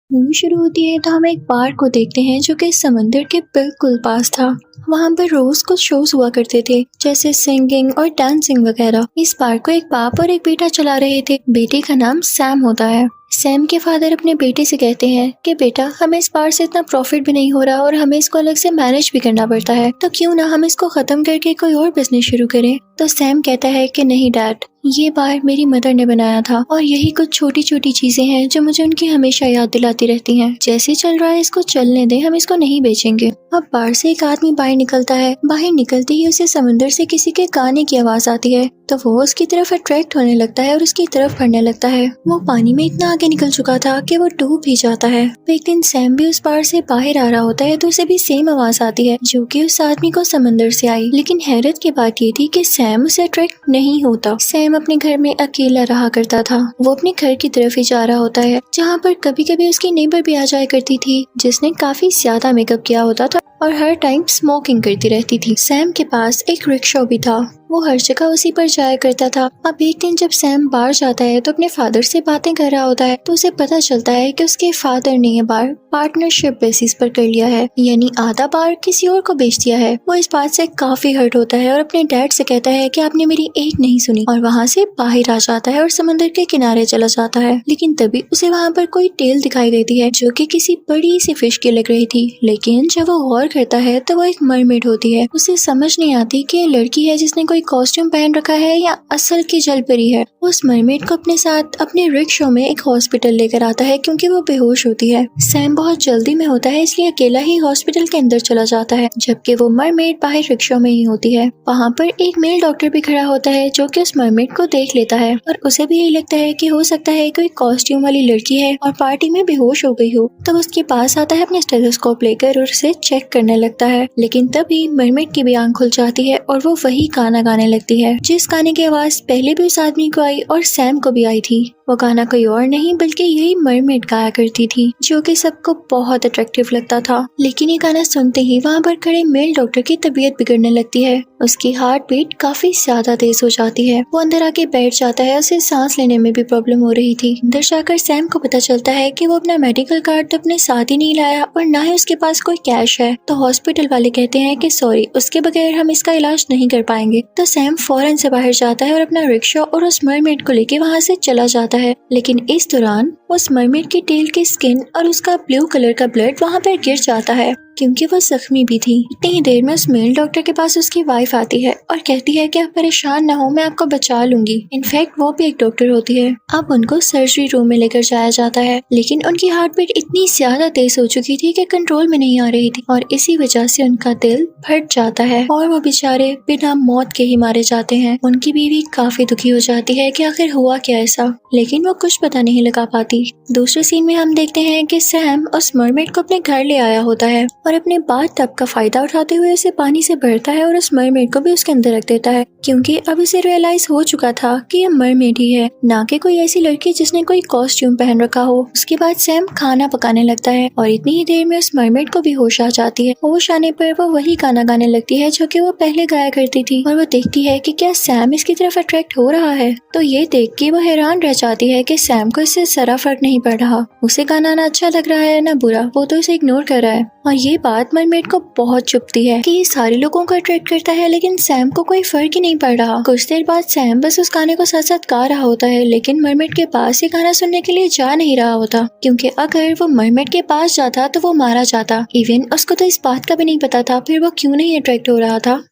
Movie शुरू होती है तो हम एक पार्क को देखते हैं जो कि समंदर के बिल्कुल पास था। वहाँ पर रोज कुछ शोज हुआ करते थे जैसे सिंगिंग और डांसिंग वगैरह। इस पार्क को एक बाप और एक बेटा चला रहे थे। बेटे का नाम सैम होता है। सैम के फादर अपने बेटे से कहते हैं कि बेटा, हमें इस पार्क से इतना प्रॉफिट भी नहीं हो रहा और हमें इसको अलग से मैनेज भी करना पड़ता है, तो क्यों ना हम इसको खत्म करके कोई और बिजनेस शुरू करें। तो सैम कहता है कि नहीं डैड, ये बार मेरी मदर ने बनाया था और यही कुछ छोटी छोटी चीजें हैं जो मुझे उनकी हमेशा याद दिलाती रहती हैं। जैसे चल रहा है इसको चलने दें, हम इसको नहीं बेचेंगे। अब बार से एक आदमी बाहर निकलता है। बाहर निकलते ही उसे समंदर से किसी के गाने की आवाज आती है, तो वो उसकी तरफ अट्रैक्ट होने लगता है और उसकी तरफ बढ़ने लगता है। वो पानी में इतना आगे निकल चुका था कि वो डूब भी जाता है। तो एक दिन सैम भी उस पार से बाहर आ रहा होता है तो उसे भी सेम आवाज आती है जो कि उस आदमी को समंदर से आई। लेकिन हैरत की बात ये थी कि सैम उसे अट्रैक्ट नहीं होता। सैम अपने घर में अकेला रहा करता था। वो अपने घर की तरफ ही जा रहा होता है जहाँ पर कभी कभी उसकी नेबर भी आ जाया करती थी जिसने काफी ज्यादा मेकअप किया होता था और हर टाइम स्मोकिंग करती रहती थी। सैम के पास एक रिक्शा भी था। वो हर जगह उसी पर जाया करता था। अब एक दिन जब सैम बाहर जाता है तो अपने फादर से बातें कर रहा होता है तो उसे पता चलता है कि उसके फादर ने ये बार पार्टनरशिप बेसिस पर कर लिया है, यानी आधा बार किसी और को बेच दिया है। वो इस बात से काफी हर्ट होता है और अपने डैड से कहता है कि आपने मेरी एक नहीं सुनी, और वहाँ से बाहर आ जाता है और समंदर के किनारे चला जाता है। लेकिन तभी उसे वहाँ पर कोई टेल दिखाई देती है जो कि किसी बड़ी सी फिश की लग रही थी। लेकिन जब वो गौर करता है तो वो एक मरमेड होती है। उसे समझ नहीं आती कि ये लड़की है जिसने कोई कॉस्ट्यूम पहन रखा है या असल की जलपरी है। उस मरमेड को अपने साथ अपने रिक्शा में एक हॉस्पिटल लेकर आता है क्योंकि वो बेहोश होती है। सैम बहुत जल्दी में होता है इसलिए अकेला ही हॉस्पिटल के अंदर चला जाता है, जबकि वो मरमेड बाहर रिक्शा में ही होती है। वहाँ पर एक मेल डॉक्टर भी खड़ा होता है जो कि उस मरमेड को देख लेता है और उसे भी यही लगता है कि हो सकता है कोई कॉस्ट्यूम वाली लड़की है और पार्टी में बेहोश हो गई हो। तब उसके पास आता है अपने स्टेथोस्कोप लेकर और उसे चेक करने लगता है। लेकिन तभी मरमेड की भी आंख खुल जाती है और वो वही गाना गाने लगती है जिस गाने की आवाज पहले भी उस आदमी को आई और सैम को भी आई थी। वो गाना कोई और नहीं बल्कि यही मरमेड गाया करती थी जो कि सबको बहुत अट्रैक्टिव लगता था। लेकिन ये गाना सुनते ही वहाँ पर खड़े मेल डॉक्टर की तबीयत बिगड़ने लगती है। उसकी हार्ट बीट काफी ज्यादा तेज हो जाती है। वो अंदर आके बैठ जाता है। उसे सांस लेने में भी प्रॉब्लम हो रही थी। अंदर जाकर सैम को पता चलता है कि वो अपना मेडिकल कार्ड तो अपने साथ ही नहीं लाया और ना ही उसके पास कोई कैश है। तो हॉस्पिटल वाले कहते हैं कि सॉरी, उसके बगैर हम इसका इलाज नहीं कर पाएंगे। तो सैम फौरन से बाहर जाता है और अपना रिक्शा और उस मरमेड को लेके वहाँ से चला जाता है। लेकिन इस दौरान उस मरमेड की टेल की स्किन और उसका ब्लू कलर का ब्लड वहाँ पर गिर जाता है क्योंकि वो जख्मी भी थी। इतनी ही देर में उस मेल डॉक्टर के पास उसकी वाइफ आती है और कहती है कि आप परेशान ना हो, मैं आपको बचा लूंगी। इनफैक्ट वो भी एक डॉक्टर होती है। अब उनको सर्जरी रूम में लेकर जाया जाता है, लेकिन उनकी हार्ट बीट इतनी ज्यादा तेज हो चुकी थी कि कंट्रोल में नहीं आ रही थी और इसी वजह से उनका दिल फट जाता है और वो बेचारे बिना मौत के ही मारे जाते हैं। उनकी बीवी काफी दुखी हो जाती है कि आखिर हुआ क्या ऐसा, लेकिन वो कुछ पता नहीं लगा पाती। दूसरे सीन में हम देखते हैं कि सैम उस मरमेड को अपने घर ले आया होता है और अपने बाथ टब का फायदा उठाते हुए उसे पानी से भरता है और उस मरमेड को भी उसके अंदर रख देता है क्योंकि अब उसे रियलाइज हो चुका था कि ये मरमेड ही है, ना कि कोई ऐसी लड़की जिसने कोई कॉस्ट्यूम पहन रखा हो। उसके बाद सैम खाना पकाने लगता है और इतनी ही देर में उस मरमेड को भी होश आ जाती है। होश आने पर वो वही गाना गाने लगती है जो कि वो पहले गाया करती थी और वो देखती है कि क्या सैम इसकी तरफ अट्रैक्ट हो रहा है। तो ये देख के वो हैरान रह जाती है कि सैम को इससे जरा फर्क नहीं पड़ रहा। उसे गाना ना अच्छा लग रहा है ना बुरा, वो तो इसे इग्नोर कर रहा है। और ये बात मरमेड को बहुत चुभती है कि ये सारे लोगों को अट्रैक्ट करता है लेकिन सैम को कोई फर्क ही नहीं पड़ रहा। कुछ देर बाद सैम बस उस गाने को साथ साथ गा रहा होता है, लेकिन मरमेड के पास ये गाना सुनने के लिए जा नहीं रहा होता क्योंकि अगर वो मरमेड के पास जाता तो वो मारा जाता। इवन उसको तो इस बात का भी नहीं पता था फिर वो क्यों नहीं अट्रैक्ट हो रहा था।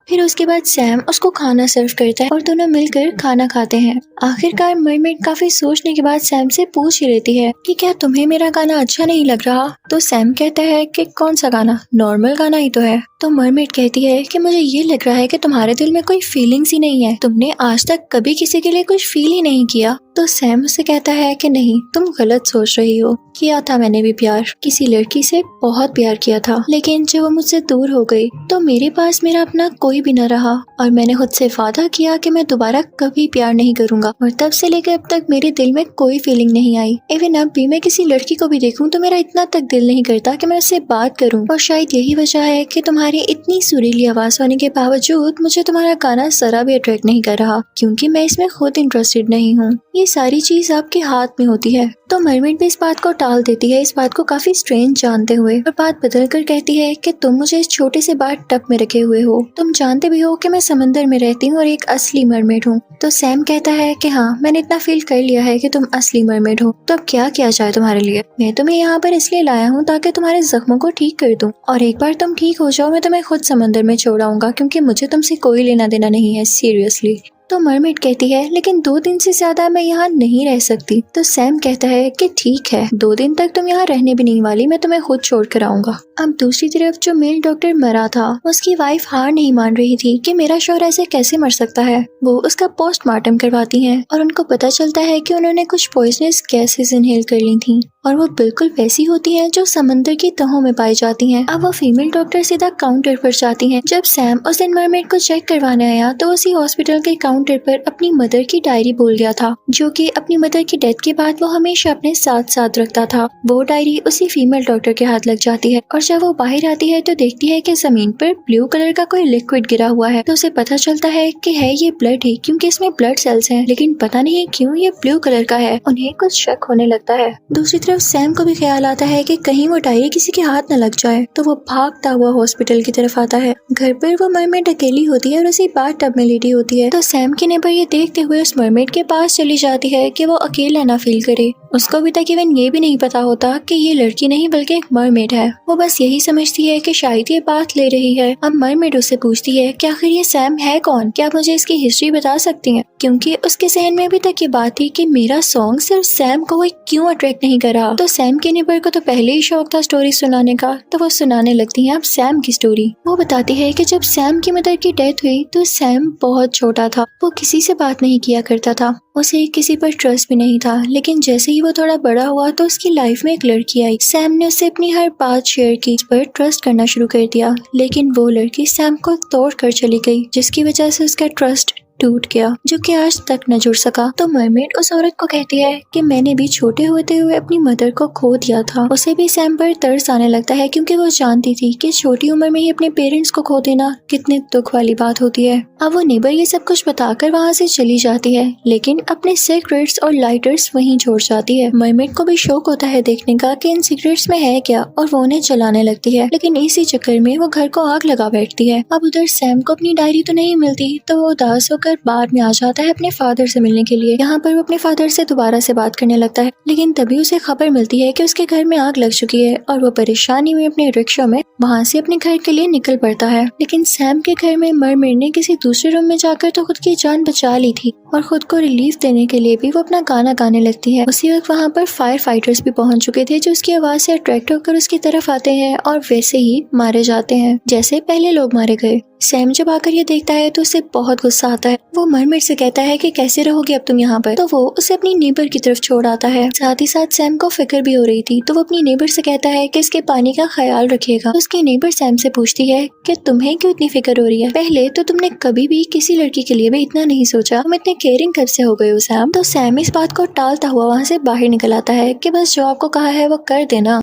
फिर उसके बाद सैम उसको खाना सर्व करता है और दोनों मिलकर खाना खाते हैं। आखिरकार मरमेड काफी सोचने के बाद सैम से पूछ ही लेती है कि क्या तुम्हें मेरा गाना अच्छा नहीं लग रहा। तो सैम कहता है कि कौन सा गाना, नॉर्मल गाना ही तो है। तो मरमेड कहती है कि मुझे ये लग रहा है कि तुम्हारे दिल में कोई फीलिंग्स ही नहीं है, तुमने आज तक कभी किसी के लिए कुछ फील ही नहीं किया। तो सैम उससे कहता है कि नहीं, तुम गलत सोच रही हो। किया था मैंने भी प्यार, किसी लड़की से बहुत प्यार किया था, लेकिन जब वो मुझसे दूर हो गई तो मेरे पास मेरा अपना कोई भी न रहा और मैंने खुद से वादा किया कि मैं दोबारा कभी प्यार नहीं करूंगा। और तब से लेकर अब तक मेरे दिल में कोई फीलिंग नहीं आई। इवन अब भी मैं किसी लड़की को भी देखूं तो मेरा इतना तक दिल नहीं करता कि मैं उससे बात करूं। और शायद यही वजह है कि तुम्हारी इतनी सुरीली आवाज होने के बावजूद मुझे तुम्हारा गाना जरा भी अट्रैक्ट नहीं कर रहा क्योंकि मैं इसमें खुद इंटरेस्टेड नहीं हूँ। ये सारी चीज आपके हाथ में होती है। तो मरमेड भी इस बात को टाल देती है, इस बात को काफी स्ट्रेंज जानते हुए, और बात बदल कर कहती है कि तुम मुझे इस छोटे से बाट टब में रखे हुए हो, तुम जानते भी हो कि मैं समंदर में रहती हूँ और एक असली मरमेड हूँ। तो सैम कहता है कि हाँ, मैंने इतना फील कर लिया है कि तुम असली मरमेड हो, तो अब क्या किया जाए तुम्हारे लिए। मैं तुम्हें यहाँ पर इसलिए लाया हूँ ताकि तुम्हारे जख्मों को ठीक कर दूं, और एक बार तुम ठीक हो जाओ मैं तुम्हें खुद समंदर में छोड़ आऊंगा, क्योंकि मुझे तुमसे कोई लेना देना नहीं है, सीरियसली। तो मरमेड कहती है लेकिन 2 दिन से ज्यादा मैं यहाँ नहीं रह सकती। तो सैम कहता है कि ठीक है, 2 दिन तक तुम यहाँ रहने भी नहीं वाली, मैं तुम्हें खुद छोड़ कर आऊंगा। अब दूसरी तरफ जो मेल डॉक्टर मरा था, उसकी वाइफ हार नहीं मान रही थी कि मेरा शौहर ऐसे कैसे मर सकता है। वो उसका पोस्टमार्टम करवाती हैं और उनको पता चलता है कि उन्होंने कुछ पॉइजनस गैसेस इनहेल कर ली थी, और वो बिल्कुल वैसी होती हैं जो समंदर की तहों में पाई जाती हैं। अब वो फीमेल डॉक्टर सीधा काउंटर पर जाती हैं। जब सैम उस दिन मरमेड को चेक करवाने आया तो उसी हॉस्पिटल के काउंटर पर अपनी मदर की डायरी भूल गया था, जो कि अपनी मदर की डेथ के बाद वो हमेशा अपने साथ साथ रखता था। वो डायरी उसी फीमेल डॉक्टर के हाथ लग जाती है, और जब वो बाहर आती है तो देखती है कि जमीन पर ब्लू कलर का कोई लिक्विड गिरा हुआ है। तो उसे पता चलता है कि है ये ब्लड ही, क्योंकि इसमें ब्लड सेल्स हैं, लेकिन पता नहीं क्यों ये ब्लू कलर का है। उन्हें कुछ शक होने लगता है। दूसरी तरफ सैम को भी ख्याल आता है कि कहीं वो डायरी किसी के हाथ न लग जाए, तो वो भागता हुआ हॉस्पिटल की तरफ आता है। घर पर वो मरमेड अकेली होती है और उसी बाथ टब में लेटी होती है। तो सैम की नेबर ये देखते हुए उस मरमेड के पास चली जाती है कि वो अकेला ना फील करे। उसको अभी तक इवन ये भी नहीं पता होता कि ये लड़की नहीं बल्कि एक मरमेड है। वो बस यही समझती है कि शायद ये बात ले रही है। अब मरमेड उससे पूछती है कि आखिर ये सैम है कौन, क्या आप मुझे इसकी हिस्ट्री बता सकती हैं, क्योंकि उसके जहन में अभी तक ये बात थी कि मेरा सॉन्ग सिर्फ सैम को क्यों अट्रैक्ट नहीं कर रहा। तो सैम के नेबर को तो पहले ही शौक था स्टोरी सुनाने का, तो वो सुनाने लगती है अब सैम की स्टोरी। वो बताती है कि जब सैम की मदर की डेथ हुई तो सैम बहुत छोटा था, वो किसी से बात नहीं किया करता था, उसे किसी पर ट्रस्ट भी नहीं था। लेकिन जैसे ही वो थोड़ा बड़ा हुआ तो उसकी लाइफ में एक लड़की आई। सैम ने उससे अपनी हर बात शेयर की, इस पर ट्रस्ट करना शुरू कर दिया, लेकिन वो लड़की सैम को तोड़ कर चली गई, जिसकी वजह से उसका ट्रस्ट टूट गया, जो कि आज तक न जुड़ सका। तो मरमेड उस औरत को कहती है कि मैंने भी छोटे होते हुए अपनी मदर को खो दिया था। उसे भी सैम पर तरस आने लगता है, क्योंकि वो जानती थी कि छोटी उम्र में ही अपने पेरेंट्स को खो देना कितने दुख वाली बात होती है। अब वो नेबर ये सब कुछ बताकर वहाँ से चली जाती है, लेकिन अपने सिगरेट्स और लाइटर्स वहीं छोड़ जाती है। मरमेड को भी शौक होता है देखने का कि इन सिगरेट्स में है क्या, और वो उन्हें जलाने लगती है, लेकिन इसी चक्कर में वो घर को आग लगा बैठती है। अब उधर सैम को अपनी डायरी तो नहीं मिलती, तो वो उदास होकर बार में आ जाता है अपने फादर से मिलने के लिए। यहाँ पर वो अपने फादर से दोबारा से बात करने लगता है, लेकिन तभी उसे खबर मिलती है कि उसके घर में आग लग चुकी है, और वो परेशानी में अपने रिक्शा में वहाँ से अपने घर के लिए निकल पड़ता है। लेकिन सैम के घर में मरमेड ने किसी दूसरे रूम में जाकर तो खुद की जान बचा ली थी, और खुद को रिलीफ देने के लिए भी वो अपना गाना गाने लगती है। उसी वक्त वहाँ पर फायर फाइटर्स भी पहुँच चुके थे, जो उसकी आवाज से अट्रैक्ट होकर उसकी तरफ आते हैं और वैसे ही मारे जाते हैं जैसे पहले लोग मारे गए। सैम जब आकर ये देखता है तो उसे बहुत गुस्सा आता है। वो मरमेड से कहता है कि कैसे रहोगे अब तुम यहाँ पर, तो वो उसे अपनी नेबर की तरफ छोड़ आता है। साथ ही साथ सैम को फिक्र भी हो रही थी, तो वो अपनी नेबर से कहता है कि इसके पानी का ख्याल रखिएगा। तो उसकी नेबर सैम से पूछती है कि तुम्हें क्यों इतनी फिक्र हो रही है, पहले तो तुमने कभी भी किसी लड़की के लिए भी इतना नहीं सोचा, तुम इतने केयरिंग कब से हो गए हो सैम। तो सैम इस बात को टालता हुआ वहाँ से बाहर निकल आता है कि बस जो आपको कहा है वो कर देना।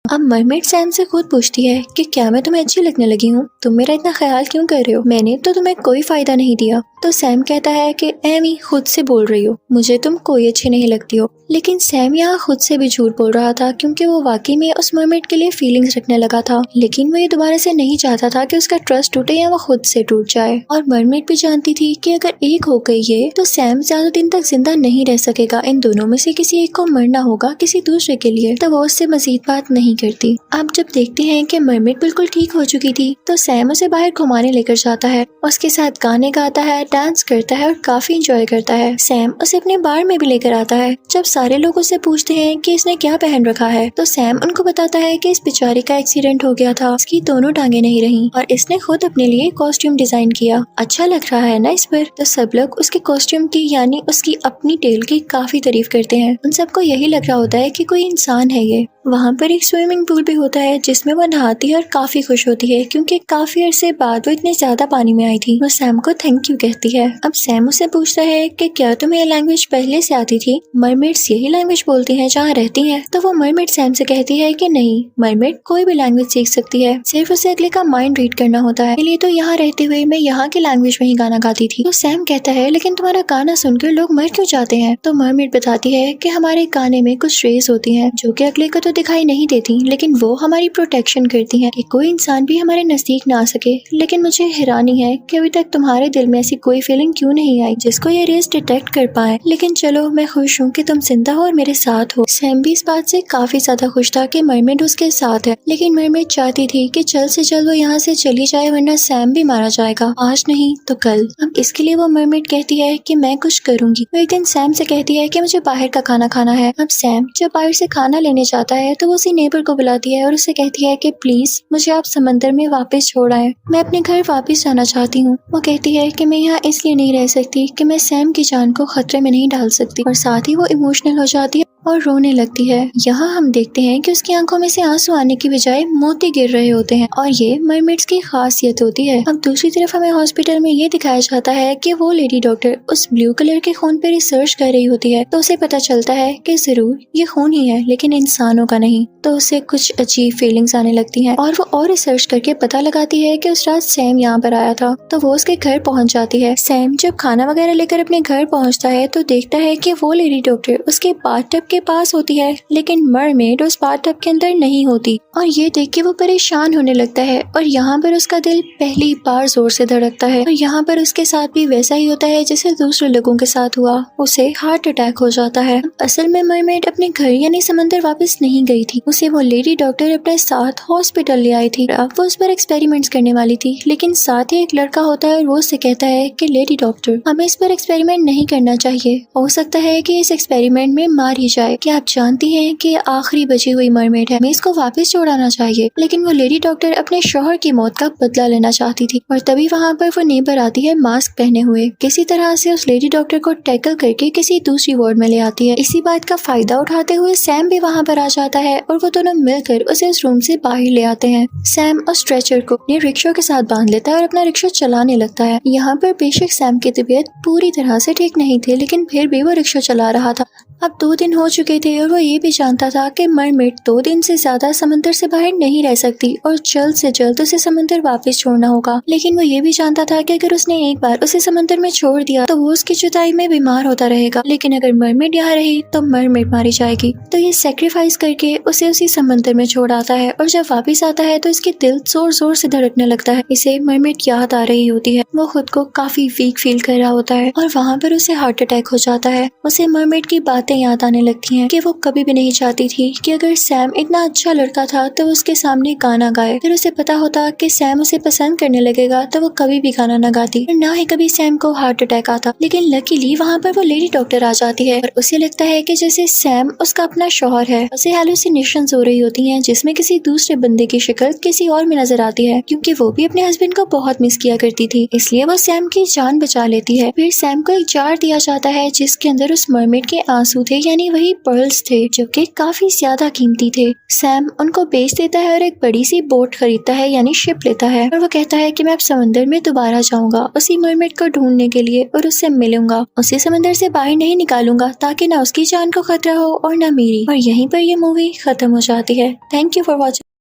अब मरमेड सैम से खुद पूछती है कि क्या मैं तुम्हें अच्छी लगने लगी हूँ, तुम मेरा इतना ख्याल क्यों कर रहे हो, मैंने तो तुम्हें कोई फायदा नहीं दिया। तो सैम कहता है कि एमी खुद से बोल रही हो, मुझे तुम कोई अच्छी नहीं लगती हो। लेकिन सैम यहाँ खुद से भी झूठ बोल रहा था, क्योंकि वो वाकई में उस मरमेड के लिए फीलिंग्स रखने लगा था, लेकिन वो ये दोबारा से नहीं चाहता था कि उसका ट्रस्ट टूटे या वो खुद से टूट जाए। और मरमेड भी जानती थी कि अगर एक हो गई है तो सैम ज्यादा दिन तक जिंदा नहीं रह सकेगा, इन दोनों में से किसी एक को मरना होगा किसी दूसरे के लिए। तो वो उससे मजीद बात नहीं करती। अब जब देखते हैं कि मरमेड बिल्कुल ठीक हो चुकी थी, तो सैम उसे बाहर घुमाने लेकर जाता है, उसके साथ गाने गाता है, डांस करता है और काफी इंजॉय करता है। सैम उसे अपने बार में भी लेकर आता है। जब सारे लोग उससे पूछते हैं कि इसने क्या पहन रखा है, तो सैम उनको बताता है कि इस बेचारी का एक्सीडेंट हो गया था, इसकी दोनों टांगे नहीं रही और इसने खुद अपने लिए कॉस्ट्यूम डिजाइन किया। अच्छा लग रहा है ना इस पर। तो सब लोग उसके कॉस्ट्यूम की यानी उसकी अपनी टेल की काफी तारीफ करते हैं। उन सबको यही लग रहा होता है कि कोई इंसान है ये। वहाँ पर एक स्विमिंग पूल भी होता है जिसमें वो नहाती है और काफी खुश होती है क्योंकि काफी अरसे बाद वो इतने ज्यादा पानी में आई थी। वो सैम को थैंक यू कहती है। अब सैम उसे पूछता है कि क्या तुम्हें ये लैंग्वेज पहले से आती थी? मरमेड्स यही लैंग्वेज बोलती हैं जहाँ रहती हैं। तो वो मरमेड सैम से कहती है कि नहीं, मरमेड कोई भी लैंग्वेज सीख सकती है, सिर्फ उसे अगले का माइंड रीड करना होता है। इसलिए तो यहाँ रहते हुए मैं यहाँ की लैंग्वेज में ही गाना गाती थी। तो सैम कहता है लेकिन तुम्हारा गाना सुनकर लोग मर क्यों जाते हैं? तो मरमेड बताती है कि हमारे गाने में कुछ रेज होती हैं जो कि अगले को तो दिखाई नहीं देती, लेकिन वो हमारी प्रोटेक्शन करती हैं कि कोई इंसान भी हमारे नजदीक ना आ सके। लेकिन मुझे हैरानी है कि अभी तक तुम्हारे दिल में ऐसी कोई फीलिंग क्यों नहीं आई जिसको ये रेज डिटेक्ट कर पाए। लेकिन चलो, मैं खुश हूँ कि तुम जिंदा हो और मेरे साथ हो। सैम भी इस बात से काफी ज्यादा खुश था कि मरमेड उसके साथ है, लेकिन मरमेड चाहती थी कि जल्द से जल्द वो यहाँ से चली जाए वरना सैम भी मारा जाएगा, आज नहीं तो कल। अब इसके लिए वो मरमेड कहती है कि मैं कुछ करूंगी। वो एक दिन सैम से कहती है कि मुझे बाहर का खाना खाना है। अब सैम जब बाहर से खाना लेने जाता है तो वो उसी नेबर को बुलाती है और उसे कहती है कि प्लीज मुझे आप समंदर में वापस छोड़ आए, मैं अपने घर वापस जाना चाहती हूँ। वो कहती है कि मैं यहाँ इसलिए नहीं रह सकती कि मैं सैम की जान को खतरे में नहीं डाल सकती, और साथ ही वो इमोशनल हो जाती है और रोने लगती है। यहाँ हम देखते हैं कि उसकी आंखों में से आंसू आने की बजाय मोती गिर रहे होते हैं और ये मरमेड्स की खासियत होती है। अब दूसरी तरफ हमें हॉस्पिटल में ये दिखाया जाता है कि वो लेडी डॉक्टर उस ब्लू कलर के खून पे रिसर्च कर रही होती है। तो उसे पता चलता है कि जरूर ये खून ही है लेकिन इंसानों का नहीं। तो उसे कुछ अजीब फीलिंग्स आने लगती हैं और वो और रिसर्च करके पता लगाती है कि उस रात सैम यहाँ पर आया था। तो वो उसके घर पहुँच जाती है। सैम जब खाना वगैरह लेकर अपने घर पहुँचता है तो देखता है कि वो लेडी डॉक्टर उसके बाथटब के पास होती है, लेकिन मरमेड उस बाथटब के अंदर नहीं होती। और ये देख के वो परेशान होने लगता है और यहाँ पर उसका दिल पहली बार जोर से धड़कता है। और यहाँ पर उसके साथ भी वैसा ही होता है जैसे दूसरे लोगों के साथ हुआ, उसे हार्ट अटैक हो जाता है। असल में मरमेड अपने घर यानी समंदर वापस नहीं गई थी, उसे वो लेडी डॉक्टर अपने साथ हॉस्पिटल ले आई थी। अब वो उस पर एक्सपेरिमेंट्स करने वाली थी, लेकिन साथ ही एक लड़का होता है और वो उससे कहता है कि लेडी डॉक्टर हमें इस पर एक्सपेरिमेंट नहीं करना चाहिए, हो सकता है कि इस एक्सपेरिमेंट में मार ही जाए। क्या आप जानती हैं कि आखिरी बची हुई मरमेड है, हमें इसको वापस छोड़ाना चाहिए। लेकिन वो लेडी डॉक्टर अपने शौहर की मौत का बदला लेना चाहती थी और तभी वहाँ पर वो नेबर आती है मास्क पहने हुए। किसी तरह से उस लेडी डॉक्टर को टैकल करके किसी दूसरी वार्ड में ले आती है। इसी बात का फायदा उठाते हुए सैम भी वहाँ पर आ जाता है और वो दोनों मिलकर उसे उस रूम से बाहर ले आते हैं। सैम उस स्ट्रेचर को अपने रिक्शा के साथ बांध लेता है और अपना रिक्शा चलाने लगता है। यहाँ पर बेशक सैम की तबीयत पूरी तरह से ठीक नहीं थी, लेकिन फिर भी वो रिक्शा चला रहा था। अब 2 दिन हो चुके थे और वो ये भी जानता था कि मरमेड 2 दिन से ज्यादा समंदर से बाहर नहीं रह सकती और जल्द से जल्द उसे समंदर वापस छोड़ना होगा। लेकिन वो ये भी जानता था कि अगर उसने एक बार उसे समंदर में छोड़ दिया तो वो उसकी जुदाई में बीमार होता रहेगा, लेकिन अगर मरमेड यहाँ रही तो मरमेड मारी जाएगी। तो ये सेक्रीफाइस करके उसे उसी समंदर में छोड़ आता है और जब वापिस आता है तो इसके दिल जोर जोर से धड़कने लगता है। इसे मरमेड याद आ रही होती है, वो खुद को काफी वीक फील कर रहा होता है और वहाँ पर उसे हार्ट अटैक हो जाता है। उसे मरमेड की बातें याद आने लगती हैं कि वो कभी भी नहीं चाहती थी कि अगर सैम इतना अच्छा लड़का था तो उसके सामने गाना गाए। फिर उसे पता होता कि सैम उसे पसंद करने लगेगा तो वो कभी भी गाना न गाती और ना ही कभी सैम को हार्ट अटैक आता। लेकिन लकीली वहाँ पर वो लेडी डॉक्टर आ जाती है और उसे लगता है कि जैसे सैम उसका अपना शौहर है। उसे हेलुसिनेशंस हो रही होती हैं जिसमें किसी दूसरे बंदे की शक्ल किसी और में नजर आती है, क्योंकि वो भी अपने हस्बैंड को बहुत मिस किया करती थी, इसलिए वो सैम की जान बचा लेती है। फिर सैम को एक जार दिया जाता है जिसके अंदर उस मरमेड के आंसू थे, यानी वही पर्ल्स थे जो कि काफी ज्यादा कीमती थे। सैम उनको बेच देता है और एक बड़ी सी बोट खरीदता है यानी शिप लेता है और वो कहता है कि मैं अब समंदर में दोबारा जाऊंगा उसी मरमेड को ढूंढने के लिए और उससे मिलूंगा, उसे समंदर से बाहर नहीं निकालूंगा ताकि ना उसकी जान को खतरा हो और ना मेरी। और यहीं पर ये मूवी खत्म हो जाती है। Thank you for watching.